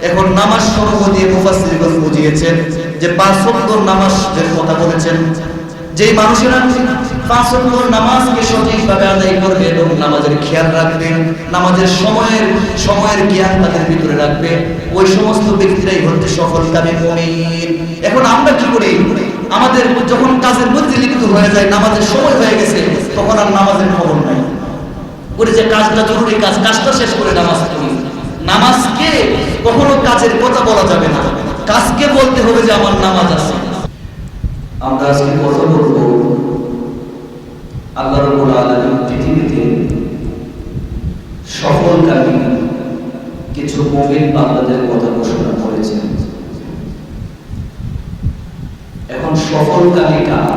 এখন নামাজ সমূহ দিয়ে মুফাসসিরগণ বুঝিয়েছেন যে 5 ওয়াক্ত নামাজের কথা বলেছেন। যেই মানুষেরা 5 ওয়াক্ত নামাজকে সঠিকভাবে আদায় করবে এবং নামাজের খেয়াল রাখবে, নামাজের সময়ের জ্ঞান তাদের ভিতরে রাখবে, ওই সমস্ত ব্যক্তিরাই হচ্ছে সফলকামী মুমিন। এখন আমরা কি করি? আমাদের যখন কাজের মধ্যে লিপ্ত হয়ে যায়, নামাজের সময় হয়ে গেছে, তখন আর নামাজের খবর নাই। বলে যে কাজটা জরুরি কাজটা শেষ করে নামাজ পড়ি। নামাজকে কখনো কাজের কথা বলা যাবে না, কাজকে বলতে হবে যে আমার নামাজ আছে। আমরা আজকে কথা বলবো আল্লাহ রাব্বুল আলামিন পৃথিবীতে সফলকামী কিছু মুমিন বান্দাদের কথা ঘোষণা করেছেন। এখন সফলকামী কারা?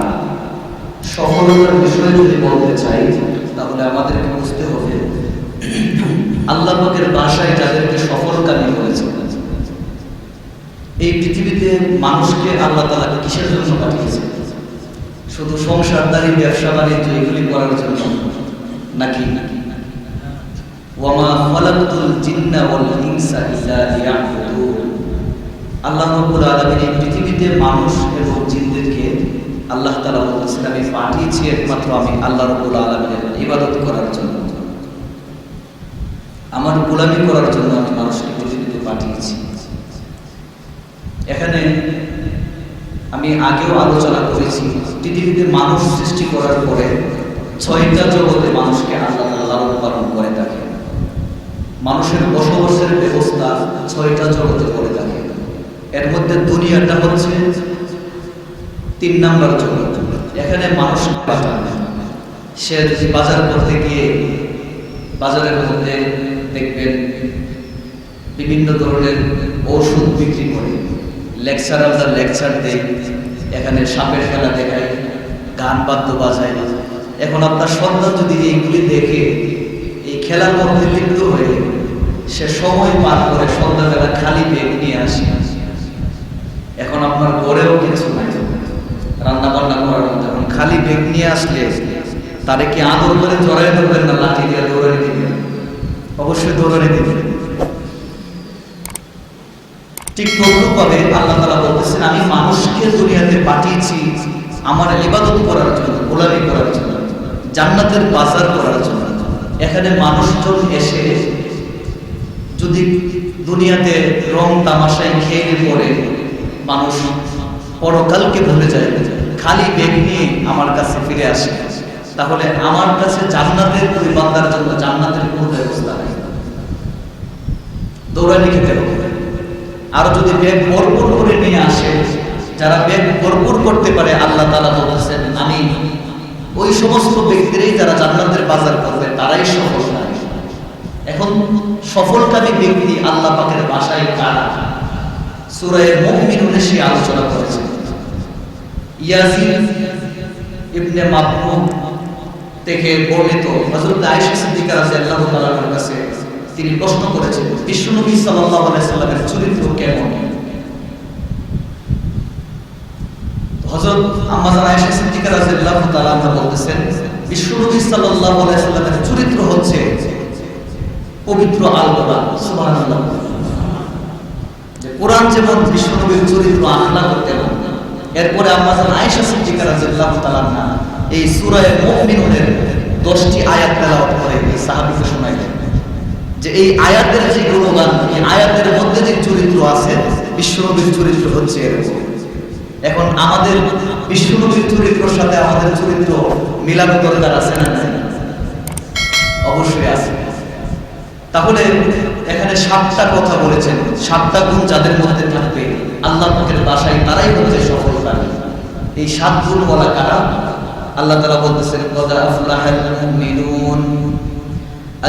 সফলতার বিষয়ে যদি বলতে চাই তাহলে আমাদেরকে বুঝতে হবে আল্লাহ পাকের ভাষায় যাদেরকে সফলকামী বলেছেন। এই পৃথিবীতে মানুষকে আল্লাহ তাআলা কিসের জন্য পাঠিয়েছেন? শুধু সংসারদারি, ব্যবসা বাণিজ্য এগুলি করার জন্য নাকি? ওয়ামা খালাকতুল জিন্না ওয়াল ইনসা ইল্লা লিয়াবুদুন। আল্লাহ রাব্বুল আলামিন এই পৃথিবীতে মানুষ এবং জিনদেরকে আল্লাহ তাআলা বলেছেন আমি পাঠিয়েছি একমাত্র আমি আল্লাহ রাব্বুল আলামিনের ইবাদত করার জন্য, আমার গোলামি করার জন্য আমি মানুষকে পৃথিবীতে পাঠিয়েছি। এখানে আমি আগেও আলোচনা করেছি, পৃথিবীতে মানুষ সৃষ্টি করার পরে 6টা জগতে মানুষকে আল্লাহ তাআলা লালন পালন করে থাকে। মানুষের বসবাসের ব্যবস্থা 6টা জগতে করে থাকে। এর মধ্যে দুনিয়াটা হচ্ছে 3 নাম্বার জগৎ। এখানে মানুষ সে যদি বাজার করতে গিয়ে বাজারের মধ্যে দেখবেন বিভিন্ন ধরনের ঔষধ বিক্রি করে, লেকচারাররা লেকচার দেয়, এখানে সাপের খেলা দেখায়, গান বাদ্য বাজায়। এখন আপনার সন্তান যদি এইগুলি দেখে এই খেলার মধ্যে লিপ্ত হয়ে সে সময় পার করে সন্ধ্যাবেলা খালি ব্যাগ নিয়ে আসে, এখন আপনার ঘরেও কিছু নাই রান্না বান্না করার মতো, এখন খালি ব্যাগ নিয়ে আসলে তারে কি আদর করে জড়াই ধরবেন না লাঠি দিয়ে দৌড়ানি দিবেন? অবশ্যই দৌড়ানি দিবেন। ঠিক তদ্রূপভাবে আল্লাহ তাআলা বলতেছেন আমি মানুষকে দুনিয়াতে পাঠিয়েছি আমার ইবাদত করার জন্য, গোলামি করার জন্য, জান্নাতের বাজার করার জন্য। এখানে মানুষজন এসে যদি দুনিয়াতে রং তামাশায় খেয়ে পড়ে মানুষ পরকালকে ভুলে যায়, খালি ব্যাগ নিয়ে আমার কাছে ফিরে আসে, তাহলে আমার কাছে জান্নাতের ওই বান্দার জন্য জান্নাতের কোনো ব্যবস্থা নেই, দৌড়ানি খেতে হবে। আর যদি ব্যাগ ভরপুর করে নিয়ে আসে, যারা ব্যাগ ভরপুর করতে পারে, আল্লাহ তাআলা বলতেছেন আমি ওই সমস্ত ব্যক্তিরাই যারা জান্নাতের বাজার করবে তারাই সফল। এখন সফলকামী ব্যক্তি আল্লাহ পাকের ভাষায় কারা? সূরা মুমিনুনে সে আলোচনা করেছে। ইয়াজিদ ইবনে মাবরুক থেকে বর্ণিত হযরত আয়েশা সিদ্দিকা রাদিয়াল্লাহু তাআলার কাছে তিনি প্রশ্ন করেছেন বিশ্বনবী সাল্লাল্লাহু আলাইহি সাল্লামের চরিত্র কেমন? হযরত আম্মা আয়েশা সিদ্দিকা রাদিয়াল্লাহু তাআলা বলতেছেন বিশ্বনবী সাল্লাল্লাহু আলাইহি সাল্লামের চরিত্র হচ্ছে পবিত্র আল কোরআন। সুবহানাল্লাহ। যে কোরআন যেমন বিশ্বনবীর চরিত্র আখলাক তেমন। এরপরে আম্মা আয়েশা সিদ্দিকা রাদিয়াল্লাহু তাআলা এই সূরা মুমিনুনের 10টি আয়াত তেলাওয়াত করে এই সাহাবীকে শোনাইলেন যে এই আয়াতের যে গুণগান, এই আয়াতের মধ্যে যে চরিত্র আছে বিশ্বনবীর চরিত্র হচ্ছে এরকম। এখন আমাদের বিশ্বনবীর চরিত্রের সাথে আমাদের চরিত্র মিলানো দরকার আছে না? অবশ্যই আছে। তাহলে এখানে 7টা কথা বলেছেন, 7টা গুণ যাদের মধ্যে থাকবে আল্লাহ পাকের ভাষায় তারাই হচ্ছে সফলকামী। এই 7 গুণ বলা কারা? আল্লাহ তাআলা বলতেছেন কদ আফলাহাল মুমিনুন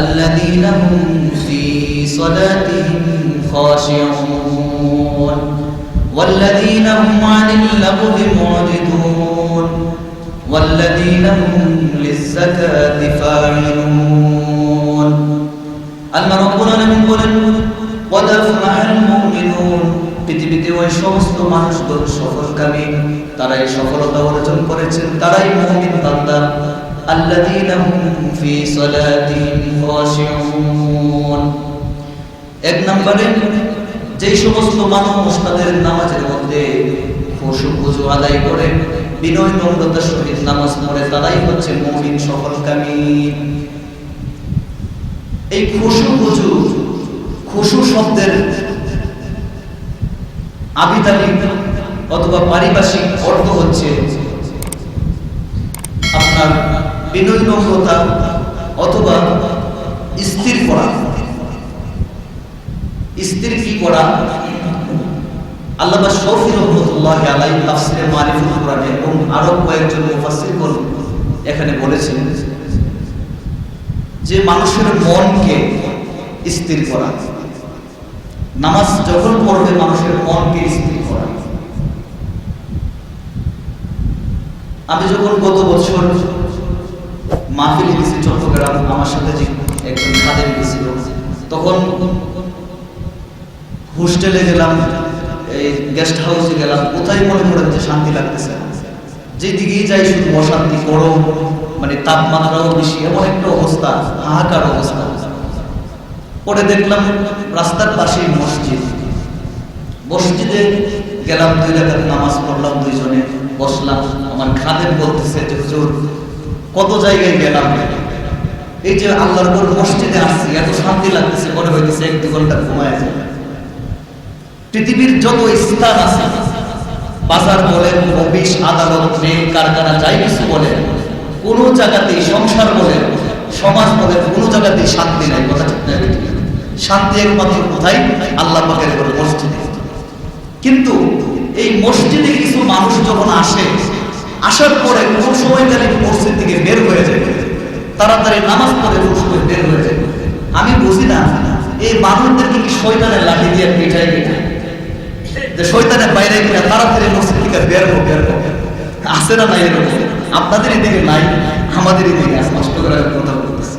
আল্লাযীনা হুম ফী সালাতিহিম খাশিউন ওয়াল্লাযীনা হুম আনিল লাগwi মু'রিদুন ওয়াল্লাযীনা হুম লিয-যাকাতি ফাঈলুন। আল্লাহ রাব্বুল আলামিন বলেন কদ আফলাহাল মুমিনুন, পৃথিবীতে ওই সমস্ত মানুষগুলো সফলকামী, তারাই সফলতা অর্জন করেছেন, তারাই মুমিন বান্দা। আল্লাযীনা হুম ফী সালাতিহিম খাশিউন। 1 নম্বরে যেই সমস্ত মানুষ তাদের নামাজের মধ্যে খুশু খুজু আদায় করে বিনয় নম্রতার সহিত নামাজ পড়ে তারাই হচ্ছে মুমিন সফলকামী। এই খুশু খুজু, খুশু শব্দের আবিধানিক অথবা পারিভাষিক অর্থ হচ্ছে আপনার বিনয় নম্রতা অথবা স্থির করা। স্থির কি করা? আল্লামা শফি রহমাতুল্লাহি আলাইহি তাফসীরে মারিফুল কুরআনে এবং আরো কয়েকজন মুফাসসিরগণ এখানে বলেছেন যে মানুষের মনকে স্থির করা। নামাজ যখন পড়বে মানুষের মনকে স্থির করা। আমি যখন গত বছর মাহফিল গেছি চট্টগ্রাম, আমার সাথে যে একজন খাদেম গেছিল, তখন হোস্টেলে গেলাম, এই গেস্ট হাউসে গেলাম, কোথায় মনে করেন যে শান্তি লাগতেছে, যেদিকেই যাই শুধু অশান্তি, গরম, মানে তাপমাত্রাও বেশি, এমন একটা অবস্থা, হাহাকার অবস্থা। পরে দেখলাম রাস্তার পাশেই মসজিদ, মসজিদে গেলাম, 2 রাকাত নামাজ পড়লাম, দুইজনে বসলাম। আমার খাদেম বলতেছে যে হুজুর কত জায়গায় গেলাম, এই যে আল্লাহর পর মসজিদে আসছি, এত শান্তি লাগতেছে, মনে হইতেছে 1-2 ঘন্টা ঘুমায় যায়। পৃথিবীর যত স্থান আছে, বাজার বলেন, অফিস, আদালত, মিল, কারখানা, যাই কিছু বলেন, কোনো জায়গাতেই, সংসার বলেন, সমাজ বলেন, কোনো জায়গাতেই শান্তি নাই। কথা ঠিক না? শান্তি একমাত্র কোথায়? আল্লাহ পাকের ঘরে, মসজিদে। কিন্তু এই মসজিদে কিছু মানুষ যখন আসে, আসার পরে কোন সময় গেলে মসজিদ থেকে বের হয়ে যায়, তাড়াতাড়ি নামাজ পড়ে কোন সময় বের হয়ে যায়। আমি বুঝি না এই মানুষদেরকে কি শয়তানের লাঠি দিয়ে পিঠায় কিনা, যে শয়তানের বাইরে কিনা তাড়াতাড়ি মসজিদ থেকে বের হো। আসে না? নাই এরকম? আপনাদের এদিকে নাই, আমাদের এদিকে আছে। নষ্ট করার কথা বলতেছে।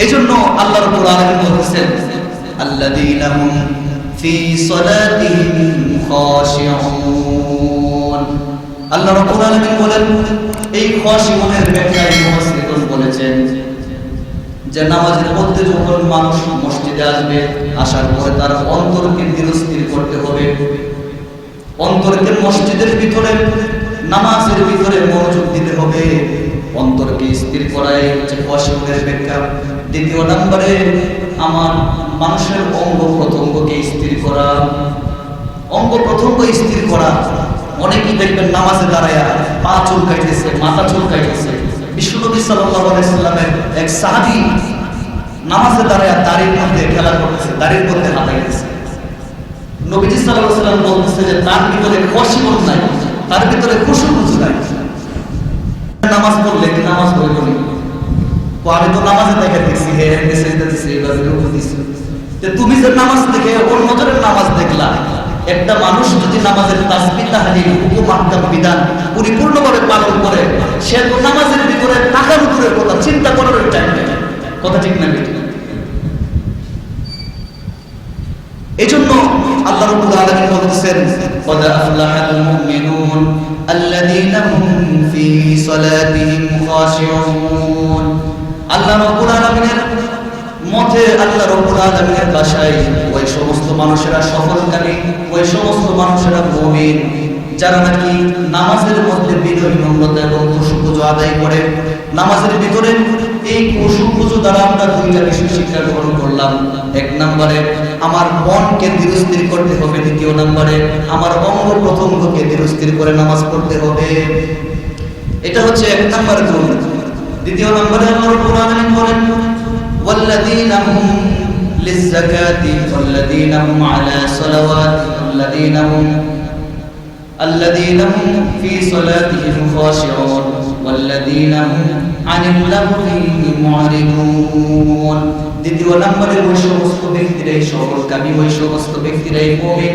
এই জন্য আল্লাহ রাব্বুল আলামিন বলতেছেন আল্লাযীনা হুম ফি সালাতিহিম খাশিউন। আল্লাহ রাব্বুল আলামিন বলেন, এই খাশিউনের ব্যাখ্যায় মুফাসসিরগণ বলেছেন যে নামাজের মধ্যে যখন মানুষ মসজিদে আসবে, আসার পরে তার অন্তরকে দৃঢ়স্থির করতে হবে। অন্তরকে মসজিদের ভিতরে, নামাজের ভিতরে মনোযোগ দিতে হবে। অন্তরকে স্থির করাই হচ্ছে খাশিউনের ব্যাখ্যা। দ্বিতীয় নম্বরে আমার মানুষের অঙ্গ প্রত্যঙ্গকে স্থির করা। অঙ্গ প্রত্যঙ্গ স্থির করা, অনেকেই দেখবেন নামাজে দাঁড়ায়া পা চুলকাইতেছে, মাথা চুলকাইতেছে। বিশ্বনবী সাল্লাল্লাহু আলাইহি সাল্লামের এক সাহাবী নামাজে দাঁড়ায়া দাড়ির মধ্যে খেলা করতেছে, দাড়ির মধ্যে হাতাইতেছে। নবীজি সাল্লাল্লাহু আলাইহি সাল্লাম বলতেছে যে তার ভিতরে খাশিউন নাই, তার ভিতরে খুশু নাই। নামাজ পড়লে কি নামাজ হইল না? আমি তো নামাজে দেখে দেখছি, হে মেসেজ দিতেছি, এইভাবে রূপ দিছি। তুমি যে নামাজ দেখে ওর নজরের নামাজ দেখলা, একটা মানুষ যদি নামাজের তাসবিহ তাহলিল হুকুম আহকাম বিধান পরিপূর্ণভাবে পালন করে, সে তো নামাজের ভিতরে টাকার উপরে কথা চিন্তা করার টাইম নেই। কথা ঠিক না? এজন্য আল্লাহ রাব্বুল আলামিন বলতেছেন قد أفلح المؤمنون الذين هم في صلاتهم خاشعون। আল্লাহ রাব্বুল আলামিনের মতে, আল্লাহ রাব্বুল আলামিনের ভাষায় ওই সমস্ত মানুষেরা সফলকামী, ওই সমস্ত মানুষেরা মুমিন যারা নাকি নামাজের মধ্যে বিনয় নম্রতা এবং খুশু আদায় করে। নামাজের ভিতরে এই খুশু দ্বারা আমরা 2টা বিষয় শিক্ষা গ্রহণ করলাম। 1 নম্বরে আমার মনকে দৃঢ়স্থির করতে হবে, দ্বিতীয় নম্বরে আমার অঙ্গ প্রত্যঙ্গকে দৃঢ়স্থির করে নামাজ পড়তে হবে। এটা হচ্ছে 1 নম্বর গুণ। দ্বিতীয় নম্বরে আল্লাহ রাব্বুল আলামিন বলেন ওয়াল্লাযীনা হুম লিয-যাকাতি ওয়াল্লাযীনা হুম আলা সালাওয়াতি الذين هم في صلاتهم خاشعون والذين هم عن اللغو معرضون। দ্বিতীয় নম্বরে ওই সমস্ত ব্যক্তিরাই সফলকামী, ওই সমস্ত ব্যক্তিরাই মুমিন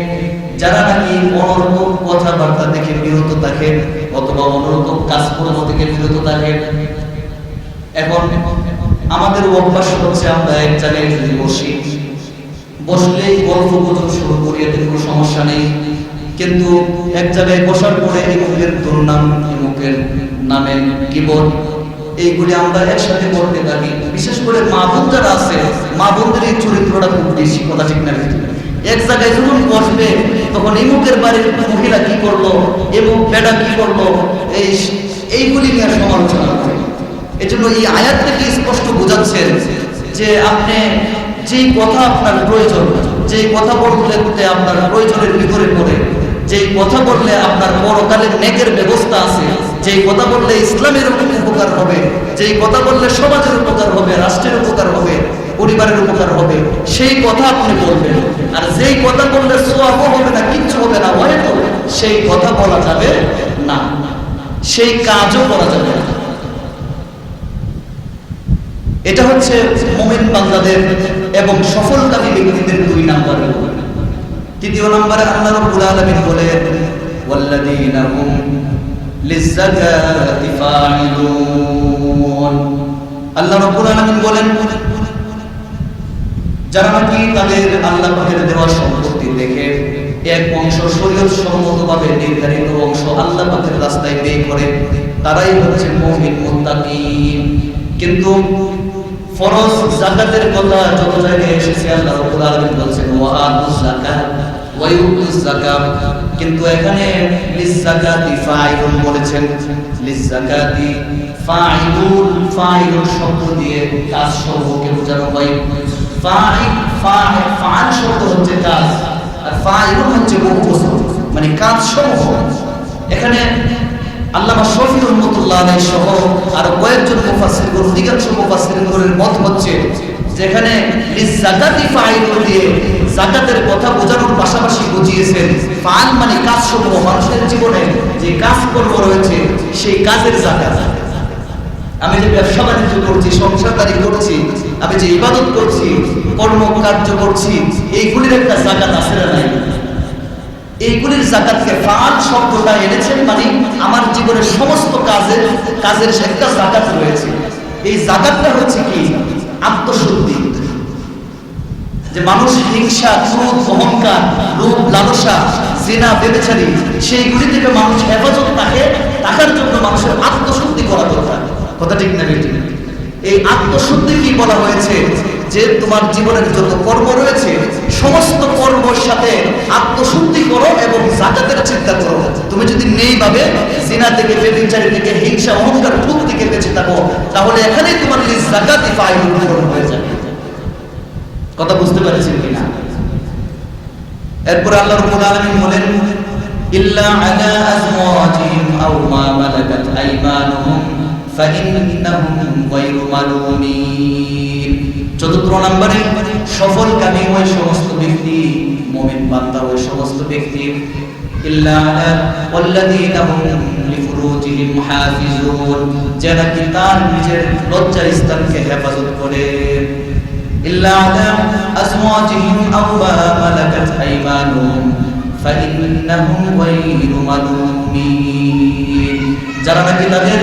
যারা নাকি অনর্থক কথাবার্তা থেকে বিরত থাকে অথবা অনর্থক কাজকর্ম থেকে বিরত থাকে। এখন আমাদের অভ্যাস হচ্ছে আমরা এক জায়গায় যদি বসলেই গল্প গুজব শুরু করি, এতে কোনো সমস্যা নেই। কিন্তু এক জায়গায় বসার পরে এমুকের দুর্নাম, এমুকের নামে গীবত, এইগুলি আমরা একসাথে করতে থাকি। বিশেষ করে মা বোন যারা আছে, মা বোনদের এই চরিত্রটা খুব বেশি। কথা ঠিক না? এক তখন ইমুকের বাড়ির মহিলা কি করলো, এমুক বেটা কি করলো, এইগুলি নিয়ে সমালোচনা করে। এজন্য এই আয়াত থেকে স্পষ্ট বোঝাচ্ছেন যে আপনি যেই কথা আপনার প্রয়োজন, যেই কথা বলতে আপনার প্রয়োজনের ভিতরে পড়ে, যেই কথা বললে আপনার পরকালের নেকের ব্যবস্থা আছে, যেই কথা বললে ইসলামের উপকার হবে, যেই কথা বললে সমাজের উপকার হবে, রাষ্ট্রের উপকার হবে, পরিবারের উপকার হবে, সেই কথা আপনি বলবেন। আর যেই কথা বললে সোয়াবও হবে না, কিচ্ছু হবে না, হয়তো সেই কথা বলা যাবে না, সেই কাজও করা যাবে না। এটা হচ্ছে মুমিন বান্দাদের এবং সফলকামী ব্যক্তিদের 2 নাম্বার। 3 নম্বরে আল্লাহ রাব্বুল আলামিন বলেন ওয়াল্লাযীনা হুম লিয-যাকাতি ফাঈলুন। আল্লাহ রাব্বুল আলামিন বলেন যারা নাকি তাদের আল্লাহ পাকের দেওয়া সম্পত্তি থেকে এক অংশ শরীয়ত সম্মতভাবে নির্ধারিত অংশ আল্লাহ পাকের রাস্তায় ব্যয় করে, তারাই হচ্ছে মুমিন মুত্তাকিন। কিন্তু ফরজ যাকাতের কথা যত জায়গায় এসেছে আল্লাহ রাব্বুল আলামিন বলেন ওয়া আতুজ যাকাত ওয়া ইউতুজ যাকাত, কিন্তু এখানে লিজ যাকাতি ফাইলুন বলেছেন। লিজ যাকাতি ফাইলুন, ফাইলুন শব্দ দিয়ে কাজ সমূহকে বোঝানো হয়। ফাইল শব্দ হচ্ছে কাজ, আর ফাইলুন হচ্ছে বহুবচন, মানে কাজ সমূহ। এখানে আল্লামা শফি রহমাতুল্লাহ আলাইহি সহ আর কয়েকজন মুফাসসির, অধিকাংশ মুফাসসিরদের মত হচ্ছে যেখানে লিজ যাকাতি ফাইলুন দিয়ে যাকাতের কথা বোঝানোর পাশাপাশি বুঝিয়েছেন ফাল মানে কাজ সমূহ, মানুষের জীবনে যে কাজকর্ম রয়েছে সেই কাজের যাকাত। আমি যে ব্যবসা বাণিজ্য করছি, সংসারদারি করছি, আমি যে ইবাদত করছি, কর্মকার্য করছি, এইগুলির একটা যাকাত আছে না নাই? এইগুলির যাকাতকে ফাল শব্দটা এনেছেন, মানে আমার জীবনের সমস্ত কাজের একটা যাকাত রয়েছে। এই যাকাতটা হচ্ছে কি? আত্মশুদ্ধি। যে মানুষ হিংসা, ক্রোধ, অহংকার, লোভ, লালসা, জিনা, ব্যভিচারী, সেইগুলি থেকে মানুষ হেফাজত থাকার জন্য মানুষের আত্মশুদ্ধি করা দরকার। কথা ঠিক না বেঠিক? এই আত্মশুদ্ধি কি বলা হয়েছে? যে তোমার জীবনের যত কর্ম রয়েছে সমস্ত কর্মের সাথে আত্মশুদ্ধি করো এবং যাকাতের চিন্তা করো। তুমি যদি নেই ভাবে জিনা থেকে, ব্যভিচারী থেকে, হিংসা, অহংকার, ক্রোধ থেকে বেঁচে থাকো, তাহলে এখানেই তোমার লিজ যাকাতি ফাইলুন পূরণ হয়ে যাবে। কথা বুঝতে পারছেন কিনা? এরপর আল্লাহ রাব্বুল আলামিন বলেন ইল্লা আলা আজওয়াজিহিম আও মা মালাকাত আইমানুহুম ফাইন্নাহুম গায়রু মালুমিন। 4 নম্বরে সফলকামী ওই সমস্ত ব্যক্তি, মুমিন বান্দা ওই সমস্ত ব্যক্তি ইল্লা আলা ওয়াল্লাযীনা হুম লিফুরুজিহিম হাফিজুন, যারা কি তার নিজের লজ্জা স্থানকে হেফাজত করে। ইল্লা আলা আজওয়াজিহিম আও মা মালাকাত আইমানুহুম ফাইন্নাহুম গায়রু মালুমিন, যারা নাকি তাদের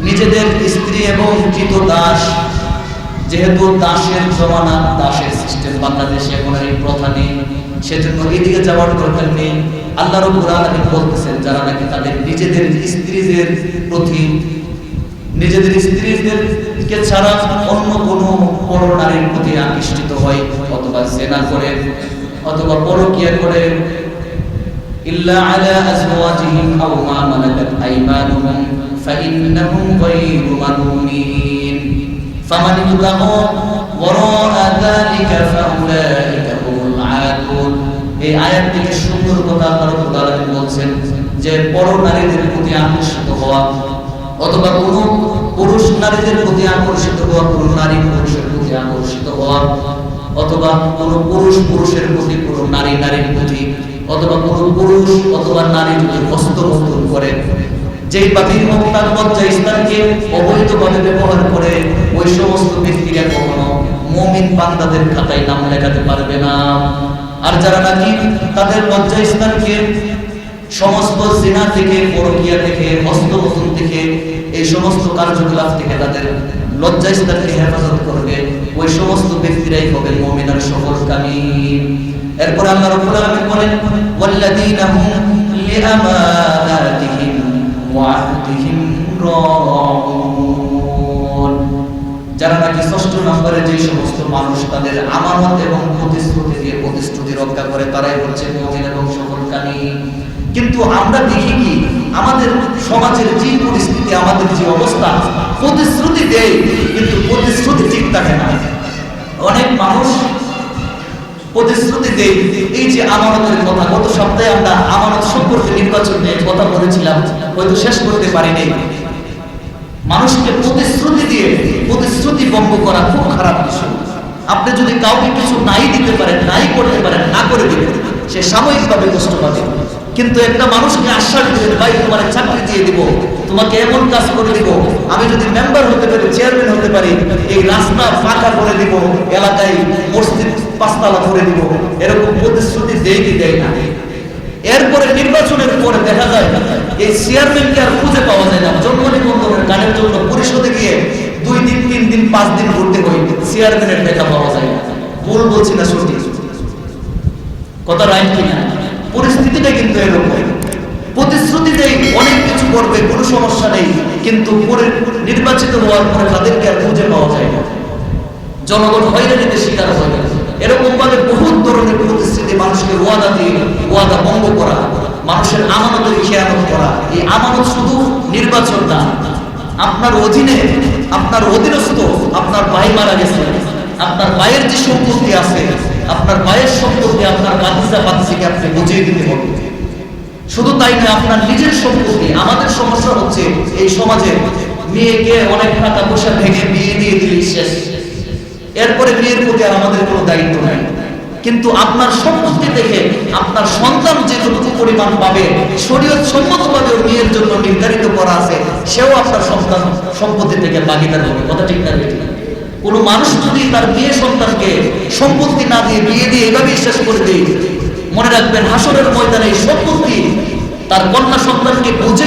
নিজেদের স্ত্রী এবং ক্রীতদাস, যেহেতু দাসের জমানা, দাসের সিস্টেম বাংলাদেশে এখন এই প্রথা নেই, সেজন্য এদিকে যাওয়ার দরকার নেই। আল্লাহ রাব্বুল আলামিন বলতেছেন যারা নাকি তাদের নিজেদের স্ত্রীদের প্রতি, নিজেদের স্ত্রীদেরকে ছাড়া অন্য কোনো পর নারীর প্রতি আকৃষ্ট হয়, অথবা জিনা করে, অথবা পরকীয়া করে, ইল্লা আলা আজওয়াজিহিম আও মা মালাকাত আইমানুহুম ফাইন্নাহুম গায়রু মালুমিন ফামান ইবতাগা ওয়ারাআ যালিকা ফাউলাইকা হুমুল আদুন। এই আয়াত থেকে সুন্দর কথা আল্লাহ রাব্বুল আলামিন বলছেন যে পর নারীদের প্রতি আকর্ষিত হওয়া, অথবা কোনো পুরুষ নারীদের প্রতি আকর্ষিত হওয়া, কোনো নারী পুরুষের প্রতি আকর্ষিত হওয়া, অথবা কোনো পুরুষ পুরুষের প্রতি, কোনো নারী নারীর প্রতি, অথবা কোনো পুরুষ অথবা নারী যদি হস্তমৈথুন করে, যেই পাপীর তার লজ্জা স্থানকে অবৈধভাবে ব্যবহার করে, ওই সমস্ত ব্যক্তিরা কখনো মুমিন বান্দাদের খাতায় নাম লেখাতে পারবে না। আর যারা নাকি তাদের লজ্জা স্থানকে সমস্ত জিনা থেকে, পরকীয়া থেকে, হস্তমৈথুন থেকে, এই সমস্ত কার্যকলাপ থেকে তাদের লজ্জা স্থানকে হেফাজত করবে, ওই সমস্ত ব্যক্তিরাই হবে মুমিন আর সফলকামী। এরপর আল্লাহ রাব্বুল আলামিন বলেন ওয়াল্লাযীনা হুম লিআমানাতিহিম ওয়া আহদিহিম রাউন, যারা নাকি ষষ্ঠ নম্বরে যে সমস্ত মানুষ তাদের আমানত এবং প্রতিশ্রুতি দিয়ে প্রতিশ্রুতি রক্ষা করে তারাই হচ্ছে মুমিন এবং সফলকামী। কিন্তু আমরা দেখি কি আমাদের সমাজের যে পরিস্থিতি, আমাদের যে অবস্থা, প্রতিশ্রুতি দেয় কিন্তু প্রতিশ্রুতি ঠিক থাকে না। অনেক মানুষ প্রতিশ্রুতি দেয়, এই যে আমানতের কথা, গত সপ্তাহে আমরা আমানত সম্পর্কে নির্বাচন নিয়ে কথা বলেছিলাম, হয়তো শেষ করতে পারিনি। মানুষকে প্রতিশ্রুতি দিয়ে প্রতিশ্রুতি ভঙ্গ করা খুব খারাপ বিষয়। আপনি যদি কাউকে কিছু নাই দিতে পারেন, নাই করতে পারেন, না করে দিবেন, সে সাময়িকভাবে কষ্ট পাবে। কিন্তু একটা মানুষকে আশ্বাস দিবেন, ভাই তোমার চাকরি দিয়ে দিব, তোমাকে এমন কাজ করে দিব, আমি যদি মেম্বার হতে পারি, চেয়ারম্যান হতে পারি, এই রাস্তা ফাঁকা করে দিব, এলাকায় মসজিদ 5 তলা করে দিব, এরকম প্রতিশ্রুতি দেয় কি দেয় না। এরপরে নির্বাচনের পরে দেখা যায় এই চেয়ারম্যানকে আর খুঁজে পাওয়া যায় না। জন্ম নিবন্ধনের গানের জন্য পরিষদে গিয়ে 2 দিন 3 দিন 5 দিন ঘুরতে হয়, চেয়ারম্যানের দেখা পাওয়া যায় না। ভুল বলছি না সঠিক কথা, রাইট কিনা? পরিস্থিতিটা কিন্তু এরকম। প্রতিশ্রুতি দেয় অনেক কিছু করবে, কোনো সমস্যা নেই, কিন্তু পরে নির্বাচিত হওয়ার পরে তাদেরকে আর খুঁজে পাওয়া যায় না। জনগণ হয়রানিতে শিকার হয়ে গেছে। এরকম ভাবে বহু ধরনের প্রতিশ্রুতি, মানুষকে ওয়াদা দিয়ে ওয়াদা ভঙ্গ করা, মানুষের আমানতের খেয়ানত করা। এই আমানত শুধু নির্বাচন না, আপনার অধীনে, আপনার অধীনস্থ আপনার ভাই মারা গেছে, আপনার ভাইয়ের যে সম্পত্তি আছে, আপনার ভাইয়ের সম্পত্তি আপনার বাতিজা বাতিজিকে আপনি বুঝিয়ে দিতে হবে। শুধু তাই না, আপনার নিজের সম্পত্তি। আমাদের সমস্যা হচ্ছে এই সমাজে মেয়েকে অনেক টাকা পয়সা ভেঙে বিয়ে দিয়ে দিলে শেষ, এরপরে মেয়ের প্রতি আর আমাদের কোনো দায়িত্ব নাই। কিন্তু আপনার সম্পত্তি দেখে আপনার সন্তান যেটুকু পরিমাণ পাবে, শরীয়ত সম্মতভাবে মেয়ের জন্য নির্ধারিত করা আছে, সেও আপনার সন্তান সম্পত্তি থেকে ভাগিদার হবে। কথা ঠিক না ঠিক? কোনো মানুষ যদি তার বিয়ে সন্তানকে সম্পত্তি না দিয়ে বিয়ে দিয়ে এভাবেই শেষ করে দেয়, মনে রাখবেন হাসরের ময়দানে এই সম্পত্তি তার কন্যা সন্তানকে বুঝে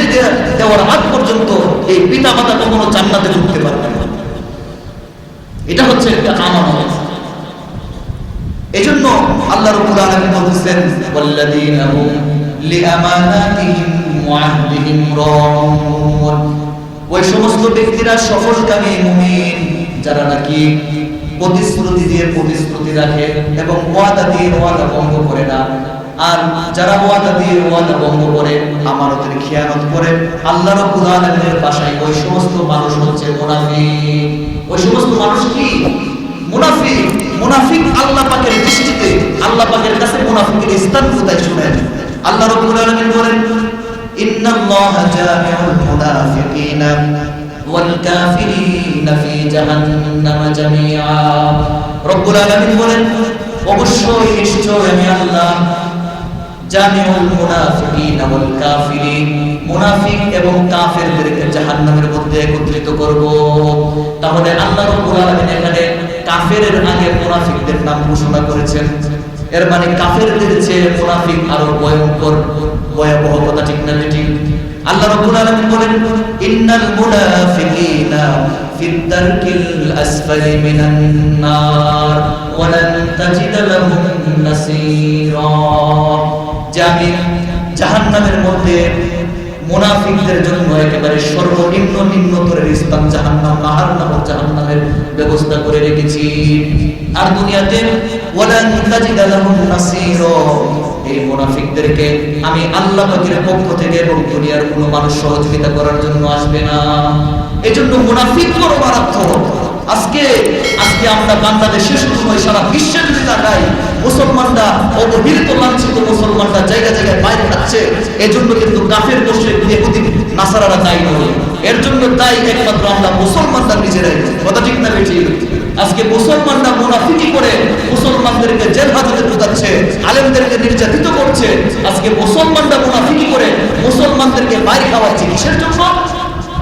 দেওয়ার আগ পর্যন্ত এই পিতা মাতা কখনো জান্নাতে ঢুকতে পারবে না। এটা হচ্ছে একটা আমানত। এজন্য আল্লাহ রাব্বুল আলামিন বলেছেন, ওয়াল্লাযীনা হুম লিআমানাতিহিম ওয়া আহদিহিম রাউন। ওই সমস্ত ব্যক্তিরা সফলকামী মুমিন যারা নাকি প্রতিশ্রুতি দিয়ে প্রতিশ্রুতি রাখে এবং ওয়াদা দিয়ে ওয়াদা ভঙ্গ করে না। আর যারা ওয়াদা দিয়ে ওয়াদা ভঙ্গ করে, আমানতের খেয়ানত করে, আল্লাহ রাব্বুল আলামিনের ভাষায় ওই সমস্ত মানুষ হচ্ছে মুনাফিক। ওই সমস্ত মানুষ কি? মুনাফিক। মুনাফিক আল্লাহ পাকের দৃষ্টিতে, আল্লাহ পাকের কাছে মুনাফিকের স্থান কোথায় শুনেন? আল্লাহ রাব্বুল আলামিন বলেন, ইন্নাল্লাহা জামিউল মুনাফিকিনা ওয়াল কাফিরিনা ফি জাহান্নামা জামিআ। রব্বুল আলামিন বলেন, অবশ্যই নিশ্চয় আমি আল্লাহ জামিউল মুনাফিকিনা ওয়াল কাফিরিন, মুনাফিক এবং কাফেরদেরকে জাহান্নামের মধ্যে একত্রিত করব। তাহলে আল্লাহ রাব্বুল আলামিন এখানে কাফেরের আগে মুনাফিকদের নাম ঘোষণা করেছেন। এর মানে কাফেরদের চেয়ে মুনাফিক আরো ভয়ঙ্কর, ভয়াবহ। কথা ঠিক না ঠিক? আল্লাহ রাব্বুল আলামিন বলেন, ইন্নাল মুনাফিকিনা ফিদ দারকিল আসফালি মিনান নার ওয়া লান তাজিদা লাহুম নাসীরা। জাহান্নামের মধ্যে মুনাফিকদের জন্য একেবারে সর্বনিম্ন নিম্নতরের স্থান জাহান্নাম, নাহার নামক জাহান্নামের ব্যবস্থা করে রেখেছি। আর দুনিয়াতে ওয়ালান তাজিদা লাহুম নাসীরা, এই মুনাফিকদেরকে আমি আল্লাহ পাকের পক্ষ থেকে এবং দুনিয়ার কোনো মানুষ সহযোগিতা করার জন্য আসবে না। এজন্য মুনাফিক বড় মারাত্মক। আজকে আমরা বাংলাদেশে শুধু নয়, সারা বিশ্বে যদি তাকাই, মুসলমানরা অবহেলিত, লাঞ্ছিত মুসলমানরা জায়গা জায়গায় মাইর খাচ্ছে। এজন্য কিন্তু কাফের মুশরিক ইহুদি নাসারারা দায়ী নয়, এর জন্য দায়ী একমাত্র আমরা মুসলমানরা নিজেরাই। কথা ঠিক না বেঠিক? আজকে মুসলমানরা মুনাফিকি করে মুসলমানদেরকে জেল হাজতে ঢুকাচ্ছে, আলেমদেরকে নির্যাতিত করছে। আজকে মুসলমানরা মুনাফিকি করে মুসলমানদেরকে মাইর খাওয়াচ্ছে। কিসের জন্য?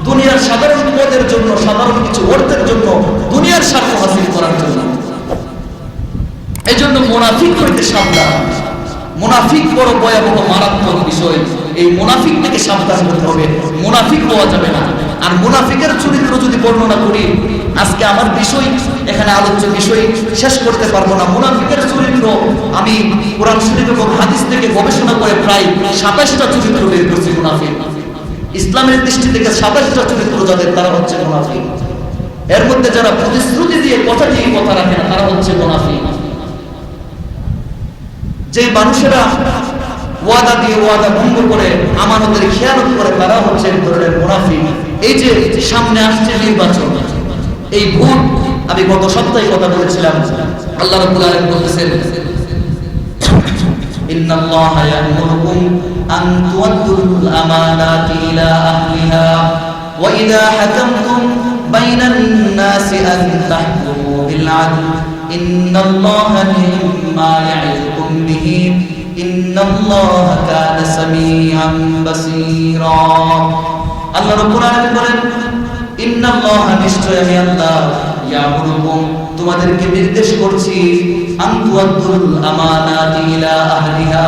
দুনিয়ার সাধারণ পদের জন্য, সাধারণ কিছু অর্থের জন্য, দুনিয়ার স্বার্থ হাসিল করার জন্য। এই জন্য মুনাফিক হইতে সাবধান। মুনাফিক বড় ভয়াবহ মারাত্মক বিষয়। এই মুনাফিক থেকে সাবধান হতে হবে, মুনাফিক হওয়া যাবে না। আর মুনাফিকের চরিত্র যদি বর্ণনা করি, আজকে আমার বিষয়, এখানে আলোচ্য বিষয় শেষ করতে পারবো না। মুনাফিকের চরিত্র আমি কোরআন শরীফ এবং হাদিস থেকে গবেষণা করে প্রায় 27টা চরিত্র বের করছি মুনাফিক। ইসলামের দৃষ্টি থেকে 27টা চরিত্র যাদের, তারা হচ্ছে মুনাফিক। এর মধ্যে যারা প্রতিশ্রুতি দিয়ে কথা রাখে না তারা হচ্ছে মুনাফিক। যে মানুষেরা ওয়াদা দিয়ে ওয়াদা ভঙ্গ করে আমানতের খেয়ানত করে তারা হচ্ছে এক ধরনের মুনাফিক। এই যে সামনে আসছে নির্বাচন, এই ভোট, আমি গত সপ্তাহে কথা বলেছিলাম, আল্লাহ রাব্বুল আলামিন বলতেছেন ইন্নাল্লাহা ইয়া'মুরুকুম আন তু'আদ্দুল আমানাতি ইলা আহলিহা ওয়া ইযা হাকামতুম বাইনান নাসি আন তাহকুমু বিল আদল ইন্নাল্লাহা নি'মা ইয়া'iযুকুম বিহি ইন্নাল্লাহা কানা সামিআন বাসীরা। আল্লাহ রাব্বুল আলামিন বলেন ইন্নাল্লাহা, নিশ্চয় আমি আল্লাহ, ইয়া'মুরুকুম, তোমাদেরকে নির্দেশ করছি, আন তু'আদ্দুল আমানাতি ইলা আহলিহা,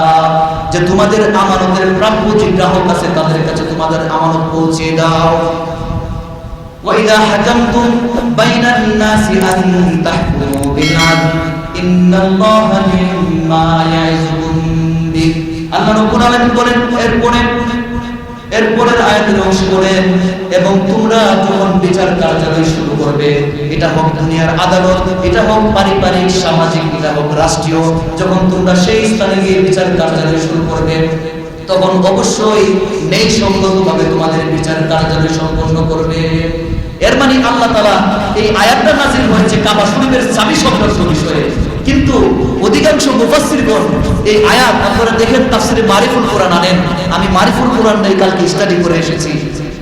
যে তোমাদের আমানতের প্রাপ্য যে গ্রাহক আছে তাদের কাছে তোমাদের আমানত পৌঁছে দাও। ওয়া ইযা হাকামতুম বাইনান নাসি আন তাহকুমু বিল আদল ইন্নাল্লাহা নি'মা ইয়া'ইযুকুম বিহি। আল্লাহ রাব্বুল আলামিন বলেন এরপরের আয়াতের অংশ বলেন, এবং তোমরা যখন বিচার কার্যালয় শুরু করবে, এটা হোক দুনিয়ার আদালত, এটা হোক পারিবারিক সামাজিক, এটা হোক রাষ্ট্রীয়, যখন তোমরা সেই স্থানে গিয়ে বিচার কার্যালয় শুরু করবে তখন অবশ্যই ন্যায়সঙ্গতভাবে তোমাদের বিচার কার্যালয় সম্পন্ন করবে। এর মানে আল্লাহ তাআলা এই আয়াতটা নাযিল হয়েছে কাবা শরীফের চাবি সংক্রান্ত বিষয়ে, কিন্তু অধিকাংশ মুফাসসিরগণ এই আয়াত, আপনারা দেখেন তাফসীরে মারিফুল কোরআন আনেন, আমি মারিফুল কোরআন নিয়ে কালকে স্টাডি করে এসেছি,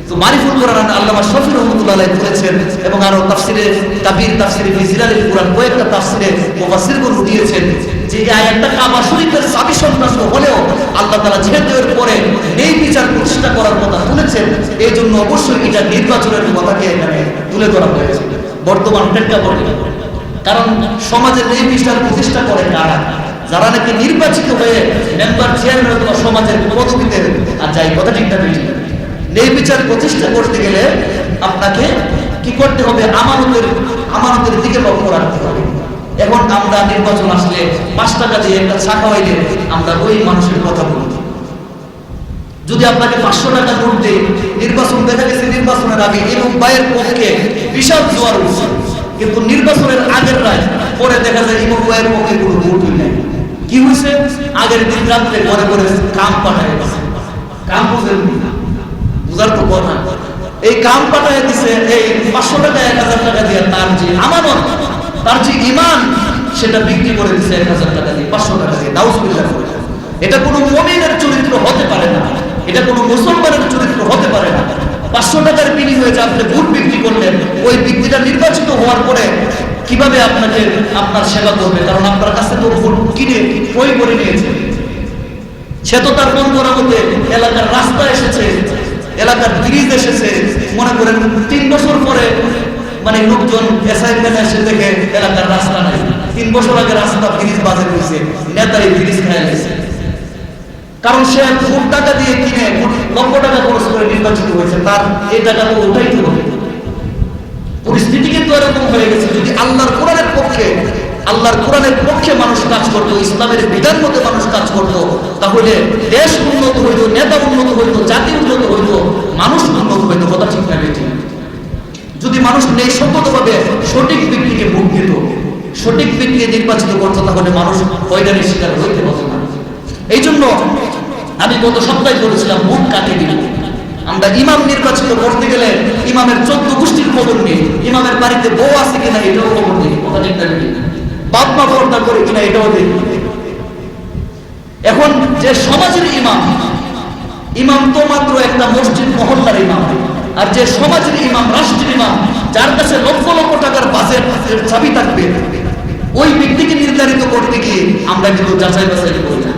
তো মারিফুল কোরআন আল্লামা শফি রহমাতুল্লাহ আলাইহি করেছেন, এবং আরো তাফসীরে কাবীর, তাফসীরে ফিজিলালিল কোরআন, কয়েকটা তাফসীরে মুফাসসিরগণ উঠিয়েছেন যে এই আয়াতটা কাবা শরীফের চাবি সংক্রান্ত হলেও আল্লাহ তাআলা যেহেতু এর পরে এই বিচার প্রতিষ্ঠা করার কথা তুলেছেন, এই জন্য অবশ্যই এটা নির্বাচনের কথাকে এখানে তুলে ধরা হয়েছে বর্তমান প্রেক্ষাপটে। কারণ সমাজের এই বিচার প্রতিষ্ঠা করে কারা? যারা নাকি নির্বাচিত হয়ে মেম্বার, চেয়ারম্যান অথবা সমাজের পদবিতে আর যাই, কথা ঠিক না বেশি। এই বিচার প্রতিষ্ঠা করতে গেলে আপনাকে কি করতে হবে? আমানতের দিকে লক্ষ্য রাখতে হবে। এখন আমরা নির্বাচন আসলে 5 টাকা দিয়ে একটা চা খাওয়াইলে আমরা ওই মানুষের কথা বলি। যদি আপনাকে 500 টাকা নোট দেয়, নির্বাচন দেখা গেছে নির্বাচনের আগে এবং বাইয়ের পক্ষে বিশাল জোয়ার উঠছে, কিন্তু নির্বাচনের আগের রাত পরে দেখা যায় ইমাম বাইয়ের পক্ষে কোনো ভোটই নাই। কি হয়েছে? আগের দিন রাত্রে ঘরে ঘরে কাম পাঠায় গেছে। কাম বুঝার তো কথা, এই কাম পাঠায় দিছে এই 500 টাকা 1000 টাকা দিয়ে তার যে আমানত, তার যে ঈমান, সেটা বিক্রি করে দিছে 1000 টাকা দিয়ে, 500 টাকা দিয়ে। নাউজুবিল্লাহ। এটা কোনো মুমিনের চরিত্র হতে পারে না, এটা কোনো মুসলমানের চরিত্র হতে পারে না। 500 টাকার বিনিময়ে যে আপনি ভোট বিক্রি করলেন, ওই ব্যক্তিটা নির্বাচিত হওয়ার পরে কিভাবে আপনাকে আপনার সেবা করবে? কারণ আপনার কাছে তো ভোট কিনে ক্রয় করে নিয়েছে। সে তো তার মন করার মধ্যে এলাকার রাস্তা এসেছে, এলাকার ব্রিজ এসেছে, মনে করেন 3 বছর পরে মানে লোকজন অ্যাসাইনমেন্ট এসে দেখে এলাকার রাস্তা নাই। 3 বছর আগে রাস্তা ব্রিজ বাজে হয়েছে, নেতাই ব্রিজ খায় গেছে। কারণ সে ভোট টাকা দিয়ে কিনে লক্ষ টাকা খরচ করে নির্বাচিত হয়েছে, তার এই টাকা তো উঠাইতে হবে। পরিস্থিতি কিন্তু এরকম হয়ে গেছে। যদি আল্লাহর কোরআনের পক্ষে মানুষ কাজ করতো, ইসলামের বিধান মতে মানুষ কাজ করতো, তাহলে দেশ উন্নত হইতো, নেতা উন্নত হইতো, জাতি উন্নত হইতো, মানুষ উন্নত হইতো। কথা ঠিক না বেঠিক? যদি মানুষ ন্যায়সঙ্গতভাবে সঠিক ব্যক্তিকে ভোট দিত, সঠিক ব্যক্তিকে নির্বাচিত করতো, তাহলে মানুষ হয়রানির শিকার হইতে হতো না। এই জন্য আমি গত সপ্তাহে বলেছিলাম ভোট কাকে দিব। আমরা ইমাম নির্বাচিত করতে গেলে ইমামের 14 গোষ্ঠীর খবর নেই, ইমামের বাড়িতে বউ আছে কিনা এটাও খবর নেই, কথা ঠিক না? বাপ মা পর্দা করে কিনা এটাও দেখি। এখন যে সমাজের ইমাম তো মাত্র একটা মসজিদ মহল্লার ইমাম, আর যে সমাজের ইমাম, রাষ্ট্রের ইমাম, যার কাছে লক্ষ লক্ষ টাকার বাজেট চাবি থাকবে, ওই ব্যক্তিকে নির্ধারিত করতে গিয়ে আমরা কিন্তু যাচাই বাছাই করি না।